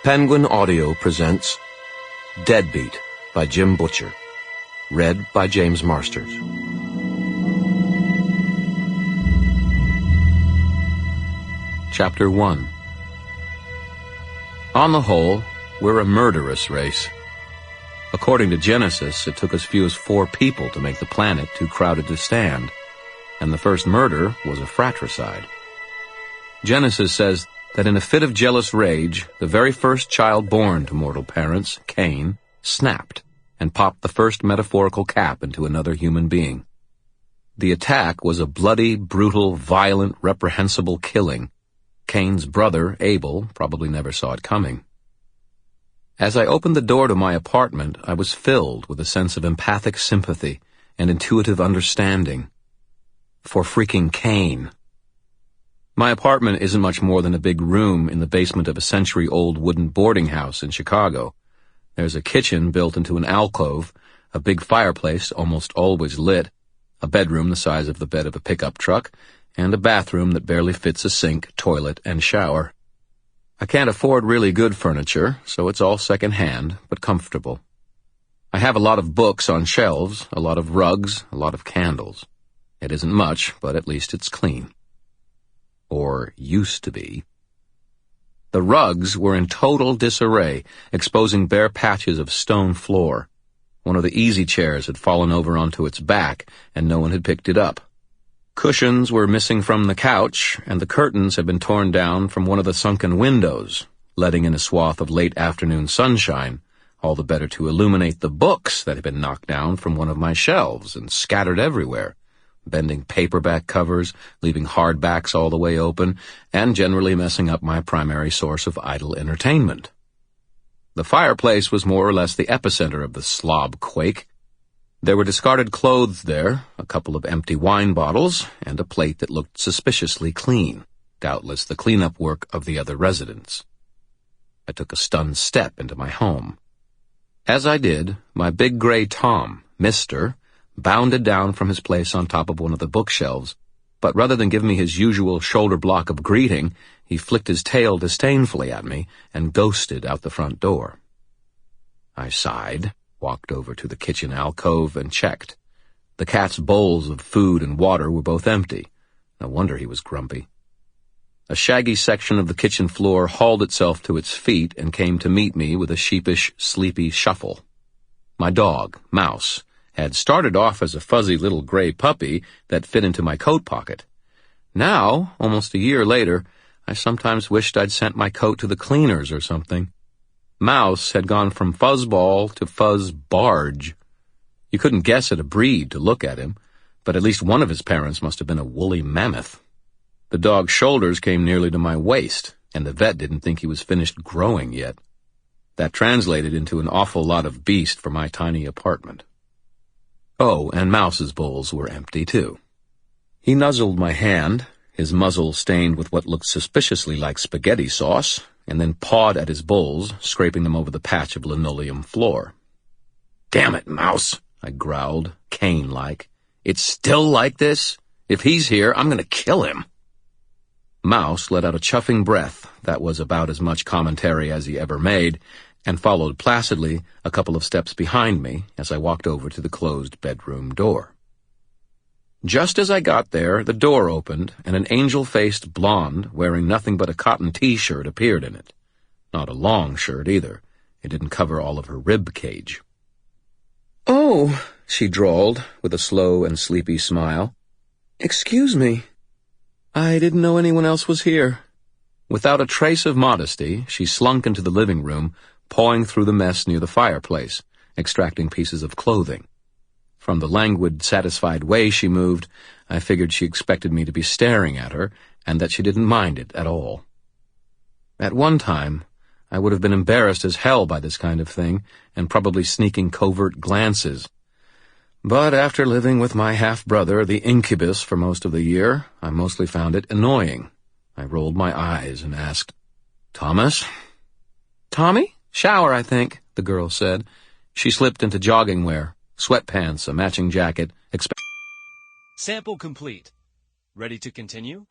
Penguin Audio presents Deadbeat by Jim Butcher, read by James Marsters. Chapter 1. On the whole, we're a murderous race. According to Genesis, it took as few as 4 people to make the planet too crowded to stand, and the first murder was a fratricide. Genesis says that in a fit of jealous rage, the very first child born to mortal parents, Cain, snapped and popped the first metaphorical cap into another human being. The attack was a bloody, brutal, violent, reprehensible killing. Cain's brother, Abel, probably never saw it coming. As I opened the door to my apartment, I was filled with a sense of empathic sympathy and intuitive understanding. For freaking Cain. My apartment isn't much more than a big room in the basement of a century-old wooden boarding house in Chicago. There's a kitchen built into an alcove, a big fireplace almost always lit, a bedroom the size of the bed of a pickup truck, and a bathroom that barely fits a sink, toilet, and shower. I can't afford really good furniture, so it's all second-hand, but comfortable. I have a lot of books on shelves, a lot of rugs, a lot of candles. It isn't much, but at least it's clean. Or used to be. The rugs were in total disarray, exposing bare patches of stone floor. One of the easy chairs had fallen over onto its back, and no one had picked it up. Cushions were missing from the couch, and the curtains had been torn down from one of the sunken windows, letting in a swath of late afternoon sunshine, all the better to illuminate the books that had been knocked down from one of my shelves and scattered everywhere, bending paperback covers, leaving hardbacks all the way open, and generally messing up my primary source of idle entertainment. The fireplace was more or less the epicenter of the slob quake. There were discarded clothes there, a couple of empty wine bottles, and a plate that looked suspiciously clean, doubtless the cleanup work of the other residents. I took a stunned step into my home. As I did, my big gray Tom, Mr., bounded down from his place on top of one of the bookshelves, but rather than give me his usual shoulder block of greeting, he flicked his tail disdainfully at me and ghosted out the front door. I sighed, walked over to the kitchen alcove, and checked. The cat's bowls of food and water were both empty. No wonder he was grumpy. A shaggy section of the kitchen floor hauled itself to its feet and came to meet me with a sheepish, sleepy shuffle. My dog, Mouse, had started off as a fuzzy little gray puppy that fit into my coat pocket. Now, almost a year later, I sometimes wished I'd sent my coat to the cleaners or something. Mouse had gone from fuzzball to fuzz barge. You couldn't guess at a breed to look at him, but at least one of his parents must have been a woolly mammoth. The dog's shoulders came nearly to my waist, and the vet didn't think he was finished growing yet. That translated into an awful lot of beast for my tiny apartment. Oh, and Mouse's bowls were empty, too. He nuzzled my hand, his muzzle stained with what looked suspiciously like spaghetti sauce, and then pawed at his bowls, scraping them over the patch of linoleum floor. "Damn it, Mouse," I growled, Cain-like. "It's still like this? If he's here, I'm going to kill him." Mouse let out a chuffing breath that was about as much commentary as he ever made, and followed placidly a couple of steps behind me as I walked over to the closed bedroom door. Just as I got there, the door opened, and an angel-faced blonde wearing nothing but a cotton T-shirt appeared in it. Not a long shirt, either. It didn't cover all of her rib cage. "Oh," she drawled, with a slow and sleepy smile. "Excuse me. I didn't know anyone else was here." Without a trace of modesty, she slunk into the living room, pawing through the mess near the fireplace, extracting pieces of clothing. From the languid, satisfied way she moved, I figured she expected me to be staring at her, and that she didn't mind it at all. At one time, I would have been embarrassed as hell by this kind of thing, and probably sneaking covert glances. But after living with my half-brother, the incubus, for most of the year, I mostly found it annoying. I rolled my eyes and asked, "Thomas?" "Tommy? Shower, I think," the girl said. She slipped into jogging wear, sweatpants, a matching jacket. Sample complete. Ready to continue?